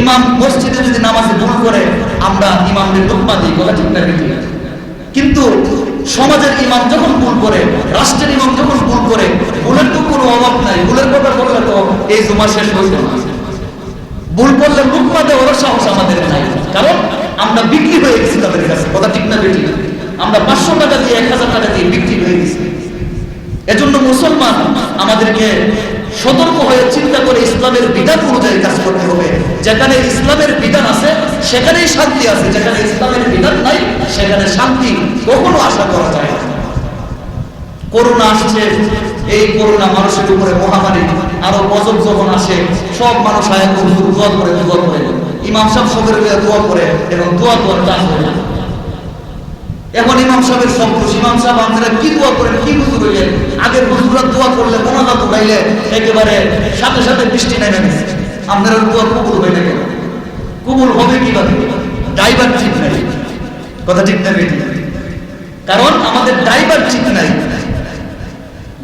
ইমাম মসজিদে যদি নামাজে ভুল করে আমরা ইমামদের লোকমা দিই, কথা ঠিক না? কিন্তু সমাজের ইমাম যখন ভুল করে, রাষ্ট্রের ইমাম যখন ভুল করে, ভুলের তো কোনো অভাব নাই। ভুলের কথা বললে তো এই জমা শেষ হইল না। ভুল করলে লোকমা দেওয়ার সাহস আমাদের নাই, কারণ আমরা বিক্রি হয়ে গেছি তাদের কাছে, কথা ঠিক না বেঠিক? আমরা 500 টাকা দিয়ে 1000 টাকা দিয়ে বিক্রি হয়ে গেছি। এজন্য মুসলমান আমাদেরকে সতর্ক হয়ে চিন্তা করে ইসলামের বিধান অনুযায়ী কাজ করতে হবে। যেখানে ইসলামের বিধান আছে সেখানেই শান্তি আছে, যেখানে ইসলামের বিধান নাই সেখানে শান্তি কখনো আশা করা যায় না। করোনা আসছে, এই করোনা মানুষের উপরে মহামারী, আরো গজব যখন আসে সব মানুষ আয়াত দোয়া করে ইমাম সাহেব সবের দোয়া করে এবং দোয়া করে কাজ হয় না। এখন ইমাম সাহেবের সংকোচ, ইমাম সাহেব আপনারা কি দোয়া করেন, কি হুজুর হইলেন? আগের হুজুরা দোয়া করলে মোনাজাত উঠাইলে একেবারে সাথে সাথে বৃষ্টি নেমে গেছে, আপনারা দোয়া কবুল হয় না কেন? কবুল হবে কিভাবে? ড্রাইভার ঠিক নাই, কথা ঠিক না বেটি? কারণ আমাদের ড্রাইভার ঠিক নাই।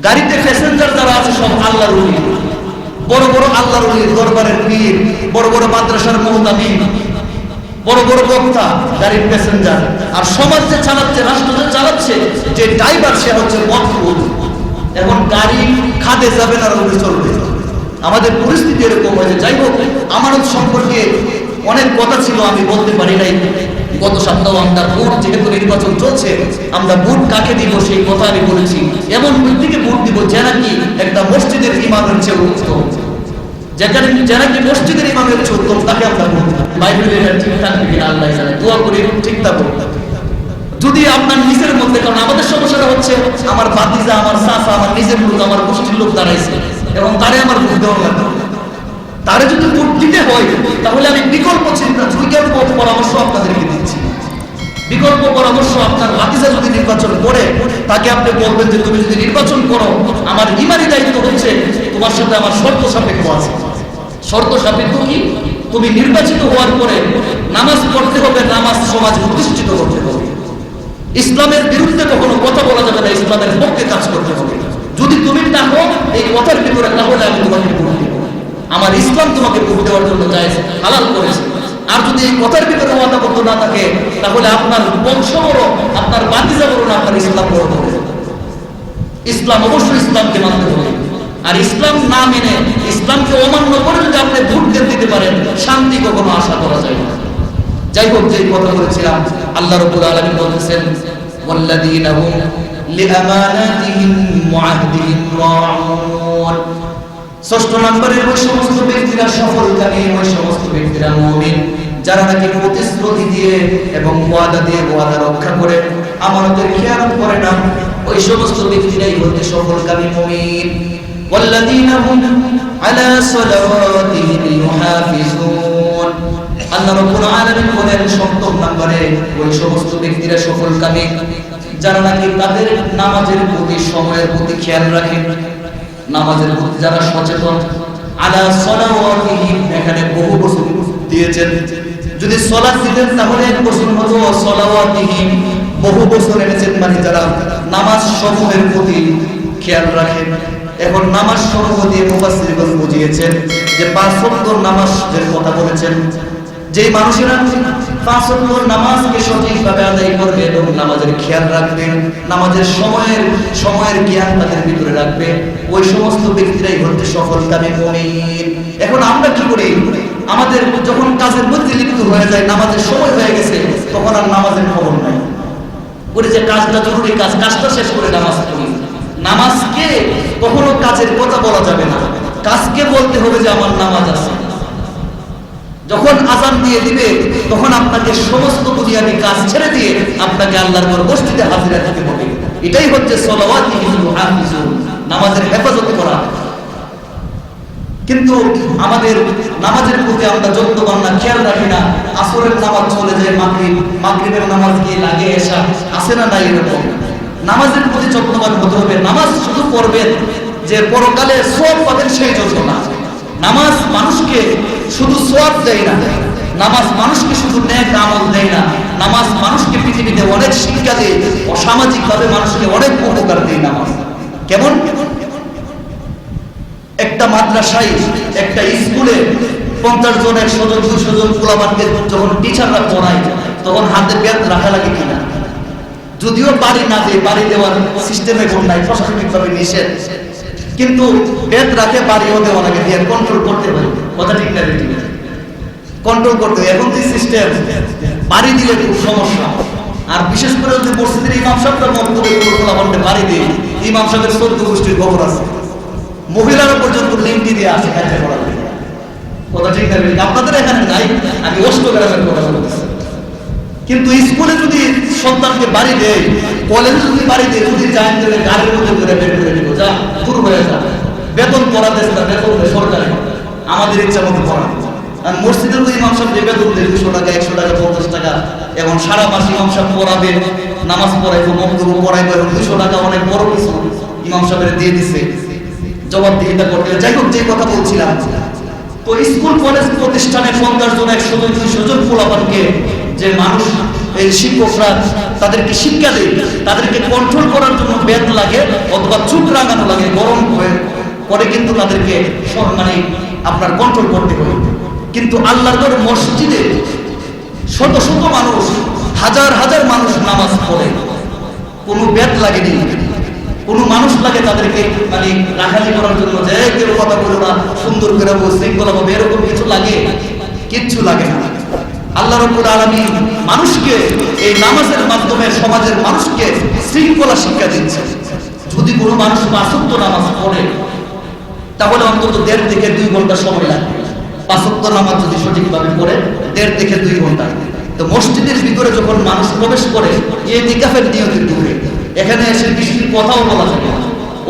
গাড়িতে প্যাসেঞ্জার যারা আছে সব আল্লাহর ওলি, বড় বড় আল্লাহর ওলি, দরবারের পীর, বড় বড় মাদ্রাসার মুহতামিম, বড় বড় বক্তা, গাড়ির প্যাসেঞ্জার। আর সমাজ যে চালাচ্ছে, রাষ্ট্র যে চালাচ্ছে, যে ড্রাইভার সে হচ্ছে মকবুল। এখন গাড়ি খাদে যাবে না, রোডে চলবে। আমাদের পরিস্থিতি এরকম হয়েছে। যাই হোক, আমানত সম্পর্কে অনেক কথা ছিল, আমি বলতে পারি নাই। গত সপ্তাহ আমরা ভোট, যেহেতু নির্বাচন চলছে, আমরা ভোট কাকে দিব সেই কথা আমি বলেছি। এমন ব্যক্তিকে ভোট দিব যে নাকি একটা মসজিদের ইমামের চেয়ে উত্তম, যেখানে যারা কি মসজিদের ইমামের চেয়ে উত্তম, তাকে আমরা ভোট দিব। বাইবেলের ঠিক থাকবে কিনা আল্লাহ জানে, দোয়া করি ঠিক থাকবো। যদি আপনার নিজের মধ্যে, কারণ আমাদের সমস্যাটা হচ্ছে আমার ভাতিজা, আমার চাচা, আমার নিজের লোক, আমার গোষ্ঠীর লোক দাঁড়াইছে এবং তারে আমার ভোট দেওয়া লাগবে। তারে যদি ভোট দিতে হয় তাহলে আমি বিকল্প চিন্তা, বিকল্প পরামর্শ আপনাদেরকে দিচ্ছি। বিকল্প পরামর্শ, আপনার ভাতিজা যদি নির্বাচন করে, তাকে আপনি বলবেন যে তুমি যদি নির্বাচন করো, আমার ইমানি দায়িত্ব হচ্ছে তোমার সাথে আমার শর্ত সাপেক্ষ আছে। শর্ত সাপেক্ষ কি? তুমি নির্বাচিত হওয়ার পরে নামাজ পড়তে হবে, নামাজ সমাজ প্রতিষ্ঠিত করতে হবে। ইসলামের বিরুদ্ধে কখনো কথা বলা যাবে না, ইসলামের পক্ষে কাজ করতে হবে। যদি তুমি থাকো এই কথার ভিতরে, তাহলে আমি তোমাকে ভোট দেব। আমার ইসলাম তোমাকে ভোট দেওয়ার জন্য জায়েজ হালাল করেছে। আর যদি এই কথার ভিতরে ওয়াদাবদ্ধ না থাকে, তাহলে আপনার বংশ বড়, আপনার বাতিজা বড় না, আপনার ইসলাম বড় হবে। ইসলাম অবশ্যই ইসলামকে মানতে হবে। আর ইসলাম না মেনে, ইসলামকে অমান্য করে যদি আপনি ভোট দিতে পারেন, শান্তি কখনো আশা করা যায় না। যাই হোক, যে কথা বলেছিলাম, আল্লাহ রাব্বুল আলামিন বলতেছেন ওয়াল্লাযীনা হুম লিআমানাতিহিম ওয়া আহদিহিম রাউন। ষষ্ঠ নম্বরে ওই সমস্ত ব্যক্তিরা সফলকামী, ওই সমস্ত ব্যক্তিরা মুমিন যারা নাকি প্রতিশ্রুতি দিয়ে এবং ওয়াদা দিয়ে ওয়াদা রক্ষা করে, আমানতের খেয়ানত করে না, ওই সমস্ত ব্যক্তিরাই হচ্ছে সফলকামী মুমিন। ওয়াল্লাযীনা হুম আলা সালাওয়াতিহিম ইউহাফিজুন। আল্লাহ রাব্বুল আলামিন বলেন সপ্তম নম্বরে ওই সমস্ত ব্যক্তিরা সফলকামী যারা নাকি তাদের নামাজের প্রতি, সময়ের প্রতি খেয়াল রাখে, নামাজের প্রতি যারা সচেতন। আলা সালাওয়াতিহিম, এখানে বহু বছর দিয়েছেন। যদি সালাত দিতেন তাহলে এক বছর হতো, সালাওয়াতিহিম বহু বছর এনেছেন, মানে যারা নামাজ সমূহের প্রতি খেয়াল রাখেন। এখন নামাজ সমূহ দিয়ে মুফাসসিরগণ বুঝিয়েছেন যে 5 ওয়াক্ত নামাজের কথা বলেছেন। যেই মানুষেরা 5 ওয়াক্ত নামাজকে সঠিকভাবে আদায় করবে এবং নামাজের খেয়াল রাখবে, নামাজের সময়ের জ্ঞান তাদের ভিতরে রাখবে, ওই সমস্ত ব্যক্তিরাই হচ্ছে সফলকামী মুমিন। এখন আমরা কি করি? আমাদের যখন কাজের মধ্যে লিপ্ত হয়ে যায়, নামাজের সময় হয়ে গেছে, তখন আর নামাজের খবর নাই। বলি যে কাজটা জরুরি কাজ, কাজটা শেষ করে নামাজ পড়ি। নামাজকে কখনো কাজের কথা বলা যাবে না, কাজকে বলতে হবে যে আমার নামাজ আছে। যখন আযান দিয়ে দিবে, তখন আপনাকে সমস্ত দুনিয়াবি কাজ ছেড়ে দিয়ে আপনাকে আল্লাহর ঘর মসজিদে হাজিরা দিতে হবে। এটাই হচ্ছে সালাওয়াতিহিম ইউহাফিজুন, নামাজের হেফাজত করা। কিন্তু আমাদের নামাজের প্রতি আমরা যত্নবান না, খেয়াল রাখি না। আসরের নামাজ চলে যায়, মাগরিবের নামাজ গিয়ে লাগে এসা, আসে না নাই এরকম। নামাজের প্রতি যত্নবান হতে হবে। নামাজ শুধু পড়বেন যে পরকালে সওয়াব পাবেন সেই জন্য না। নামাজ মানুষকে শুধু সওয়াব দেয় না, নামাজ মানুষকে শুধু নেক আমল দেয় না, নামাজ মানুষকে পৃথিবীতে অনেক শিক্ষা দেয়, অসামাজিকভাবে মানুষকে অনেক উপকার দেয় নামাজ। কেমন? একটা মাদ্রাসায়, একটা স্কুলে 50 জন 100 জন 200 জন পোলাপানকে যখন টিচাররা পড়ায়, তখন হাতে ব্যাগ রাখা লাগে কিনা? যদিও বাড়ি না দেয়, বাড়ি দেওয়ার সিস্টেমে কোন নাই, প্রশাসনিকভাবে নিষেধ, কিন্তু বেদ রাখে, বাড়িও দেওয়া লাগে, দিয়ে কন্ট্রোল করতে হয়। কথা ঠিক না? কন্ট্রোল করতে হয়। এখন যে সিস্টেম, বাড়ি দিলে খুব সমস্যা। আর বিশেষ করে যদি মসজিদের ইমাম সাহেবরা বক্তব্য বাড়ি দিয়ে, ইমাম সাহেবের 14 গোষ্ঠীর খবর আছে, মহিলারা পর্যন্ত লিঙ্কি দিয়ে আসে কাজে করা যায়। কথা ঠিক না? আপনাদের এখানে নাই, আমি অষ্টগ্রামের কথা বলতেছি। কিন্তু স্কুলে যদি সন্তানকে বাড়ি দেয়, কলেজে যদি বাড়িতে যদি যান তাহলে গাড়ির মধ্যে করে বের করে দিব, যা দূর হয়ে যা, বেতন পড়াতে বেতন সরকারি, আমাদের ইচ্ছা মতো পড়া। আর মসজিদের তো ইমাম সাহেব যে বেতন দেয় 200 টাকা 100 টাকা 50 টাকা, এবং সারা মাস ইমাম সাহেব পড়াবে, নামাজ পড়াইবো, মক্তব্য পড়াইবো, এবং 200 টাকা অনেক বড় কিছু ইমাম সাহেবের দিয়ে দিছে, জবাবদিহিতা করতে। যাই হোক, যে কথা বলছিলাম, তো স্কুল কলেজ প্রতিষ্ঠানে 50 জন 100 জন 200 জন পোলাপানকে যে মানুষ এই শিক্ষকরা তাদেরকে শিক্ষা দেয়, তাদেরকে কন্ট্রোল করার জন্য ব্যাট লাগে অথবা চুপ রাঙানো লাগে, গরম হয়ে পরে কিন্তু তাদেরকে মানে আপনার কন্ট্রোল করতে হবে। কিন্তু আল্লাহর ঘর মসজিদে শত শত মানুষ, হাজার হাজার মানুষ নামাজ পড়ে, কোনো ব্যাট লাগেনি, কোনো মানুষ লাগে তাদেরকে মানে রাখালি করার জন্য, যে কেউ কথা বলো না, সুন্দর করে শৃঙ্খলা হবে, এরকম কিছু লাগে? কিচ্ছু লাগে না। আল্লাহ রাব্বুল আলামিন মানুষকে এই নামাজের মাধ্যমে সমাজের মানুষকে শৃঙ্খলা শিক্ষা দিচ্ছে। যদি কোনো মানুষ 5 ওয়াক্ত নামাজ পড়ে তাহলে অন্তত 1.5 থেকে 2 ঘন্টা সময় লাগবে। 5 ওয়াক্ত নামাজ যদি সঠিকভাবে পড়ে 1.5 থেকে 2 ঘন্টা। তো মসজিদের ভিতরে যখন মানুষ প্রবেশ করে ইতিকাফের নিয়তে ঢুকে, এখানে এসে বৃষ্টির কথাও বলা যায় না,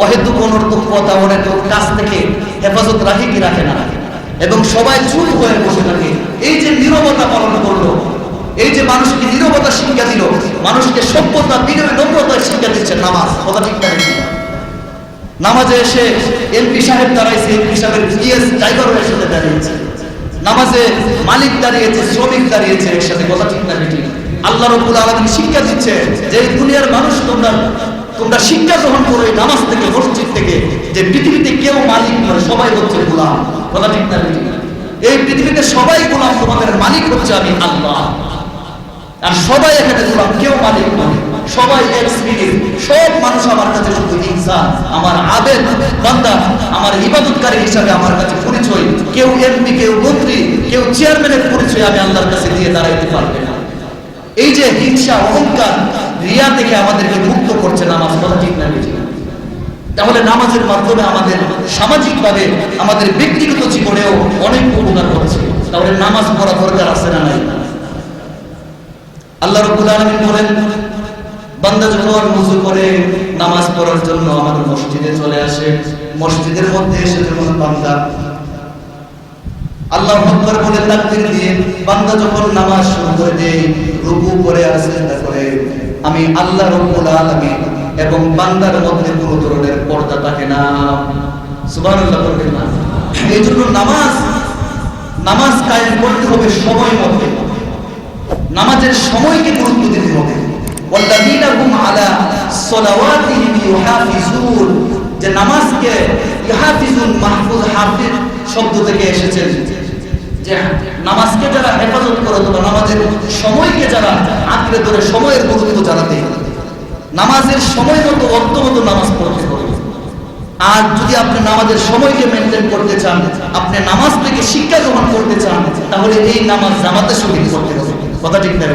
অহেতুক অনর্থক কথা, অনেক কাছ থেকে হেফাজত রাখে কি রাখে না, এবং সবাই চুপ হয়ে বসে থাকে। এই যে নীরবতা পালন করলো, এই যে মানুষকে নীরবতা শিক্ষা দিল, মানুষকে সভ্যতা বিনয় নম্রতার শিক্ষা দিচ্ছে নামাজ। কথা ঠিক না? নামাজে এসে এমপি সাহেব দাঁড়াইছে, এমপি সাহেবের জিএস ড্রাইভার হয়ে সাথে দাঁড়িয়েছে, নামাজে মালিক দাঁড়িয়েছে, শ্রমিক দাঁড়িয়েছে একসাথে। কথা ঠিক না? আল্লাহ রাব্বুল আলামিন শিক্ষা দিচ্ছে যে দুনিয়ার মানুষ তোমরা শিক্ষা গ্রহণ করো এই নামাজ থেকে, মসজিদ থেকে, যে পৃথিবীতে কেউ মালিক নয়, সবাই হচ্ছে গোলাম। কথা ঠিক না? এই পৃথিবীতে সবাই গোলাম, তোমাদের মালিক হচ্ছে আমি আল্লাহ। আর সবাই এখানে গোলাম, কেউ মালিক নয়, সবাই এক শ্রেণীর। সব মানুষ আমার কাছে শুধু ইনসান, আমার আবেদ বান্দা, আমার ইবাদতকারী হিসাবে আমার কাছে পরিচয়। কেউ এমপি, কেউ মন্ত্রী, কেউ চেয়ারম্যানের পরিচয় আমি আল্লাহর কাছে দিয়ে দাঁড়াইতে পারবে না। এই যে হিংসা, অহংকার, রিয়া থেকে আমাদেরকে মুক্ত করছে নামাজ। কথা ঠিক না? তাহলে নামাজের মাধ্যমে আমাদের সামাজিকভাবে, আমাদের ব্যক্তিগত জীবনেও অনেক উপকার হচ্ছে। তাহলে নামাজ পড়া দরকার আছে না নাই? আল্লাহ রাব্বুল আলামিন বলেন, বান্দা যখন ওযু করে নামাজ পড়ার জন্য আমাদের মসজিদে চলে আসে, মসজিদের মধ্যে এসে যখন বান্দা আল্লাহু আকবার বলে তাকবীর দিয়ে বান্দা যখন নামাজ শুরু করে দেয়, রুকু করে আর সিজদা করে, আমি আল্লাহ রাব্বুল আলামিন এবং বান্দার মধ্যে কোনো ধরনের পর্দা থাকে না। সুবহানাল্লাহ বলবেন না? এই জন্য নামাজ কায়েম করতে হবে সময় মতো, নামাজের সময়কে গুরুত্ব দিতে হবে। ওয়াল্লাযীনা হুম আলা সালাওয়াতিহিম ইউহাফিজুন, যে নামাজকে ইহাফিজুন, মাহফুজ, হাফিজ শব্দ থেকে এসেছে, যে নামাজকে যারা হেফাজত করে, অথবা নামাজের সময়কে যারা আঁকড়ে ধরে, সময়ের গুরুত্ব যারা দেয়, নামাজের সময় মতো অর্থ মতো নামাজ পড়তে হবে। আর যদি আপনি নামাজের সময়কে মেনটেন করতে চান, আপনি নামাজ থেকে শিক্ষা গ্রহণ করতে চান, তাহলে এই নামাজ জামাতের সঙ্গে করতে হবে। কথা ঠিক না?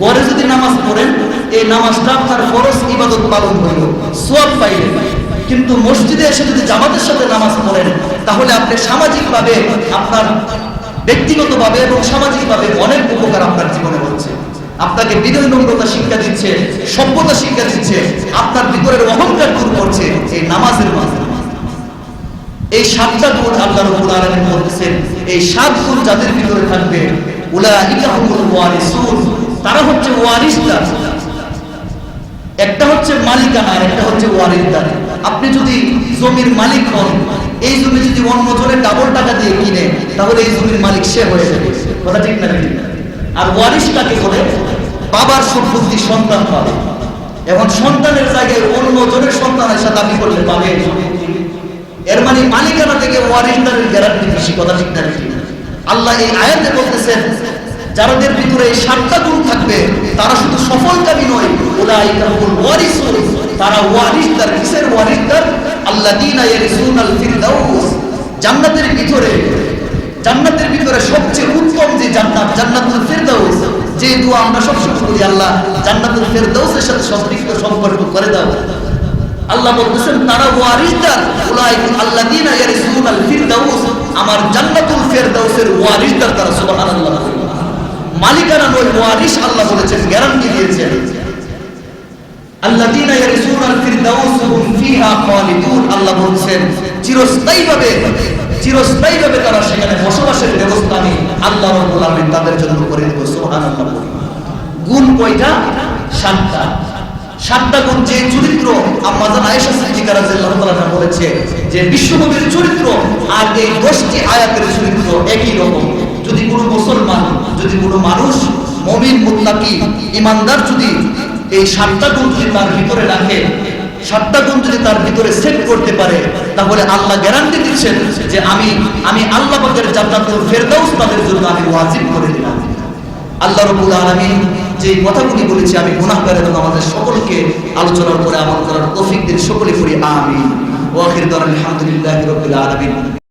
ঘরে যদি নামাজ পড়েন, এই নামাজটা আপনার ফরজ ইবাদত পালন হইল, সওয়াব পাইলেন। কিন্তু মসজিদে এসে যদি জামাতের সাথে নামাজ পড়েন, তাহলে আপনি সামাজিকভাবে, আপনার ব্যক্তিগতভাবে এবং সামাজিকভাবে অনেক উপকার আপনার জীবনে হচ্ছে। আপনাকে বিনয় নম্রতা শিক্ষা দিচ্ছে, সভ্যতা শিক্ষা দিচ্ছে, আপনার ভিতরের অহংকার দূর করছে এই নামাজের মাধ্যমে। এই 7টা গুণ আল্লাহ রাব্বুল আলামিন বলতেছেন, এই 7 গুণ যাদের ভিতরে থাকবে, উলাইকা হুমুল ওয়ারিসুন, তারা হচ্ছে ওয়ারিসদার। একটা হচ্ছে মালিকানা, একটা হচ্ছে ওয়ারিসদার। আপনি যদি জমির মালিক হন, এই জমি যদি অন্য জনের ডাবল টাকা দিয়ে কিনে, তাহলে এই জমির মালিক সে হয়ে যাবে। কথা ঠিক না? আর ওয়ারিস কাকে বলে? বাবার সম্পত্তি সন্তান পাবে, এখন সন্তানের জায়গায় অন্য জনের সন্তান এসে দাবি করলে পাবে। এর মানে মালিকানা থেকে ওয়ারিসদারের গ্যারান্টি বেশি। কথা ঠিক না? আল্লাহ এই আয়াতে বলতেছেন, যাদের ভিতরে এই 7টা গুণ থাকবে তারা শুধু সফলকামী নয়, উলাইকা হুমুল ওয়ারিসুন, তারা ওয়ারিসদার। কিসের ওয়ারিসদার? আল্লাযীনা ইয়ারিসুনাল ফিরদাউস, জান্নাতের ভিতরে সবচেয়ে উত্তম যে জান্নাত, জান্নাতুল ফিরদাউস, যে দোয়া আমরা সবসময় করি, আল্লাহ জান্নাতুল ফিরদাউসের সাথে সম্পর্ক করে দাও। আল্লাহ বলতেছেন তারা ওয়ারিসদার, উলাইকা আল্লাযীনা ইয়ারিসুনাল ফিরদাউস, আমার জান্নাতুল ফিরদাউসের ওয়ারিসদার তারা। সুবহানাল্লাহ। মালিকানা নয়, ওয়ারিস আল্লাহ বলেছেন, গ্যারান্টি দিয়েছেন। আল্লাযীনা ইয়ারসুনাল ফিরদাউস হুম ফিহা খালিদুন, আল্লাহ বলছেন চিরস্থায়ীভাবে তারা সেখানে বসবাসের ব্যবস্থা আমি আল্লাহ রাব্বুল আলামিন তাদের জন্য করে দেব। সুবহানাল্লাহ। গুণ কয়টা? 7টা। 7টা গুণ যে চরিত্র আম্মা জান আয়েশা সিদ্দিকা রাদিয়াল্লাহু তাআলা বলেছে যে বিশ্বনবীর চরিত্র আর এই 10টি আয়াতের চরিত্র একই রকম। যদি কোনো মুসলমান, যদি কোনো মানুষ মুমিন মুত্তাকি ঈমানদার যদি এই 7টা গুণ যদি তার ভিতরে রাখে, 7টা গুণ যদি তার ভিতরে সেট করতে পারে, তাহলে আল্লাহ গ্যারান্টি দিচ্ছেন যে আমি আল্লাহ পাকের জান্নাতুল ফেরদাউস তাদের জন্য আমি ওয়াজিব করে দিলাম। আল্লাহ রাব্বুল আলামিন যে কথাগুলি বলেছে আমি গুনাহগার এবং আমাদের সকলকে আলোচনার পরে আমল করার তৌফিক দিন। সকলে করি আমিন। ওয়া আখিরু দাওয়ানা আলহামদুলিল্লাহি রাব্বিল আলামিন।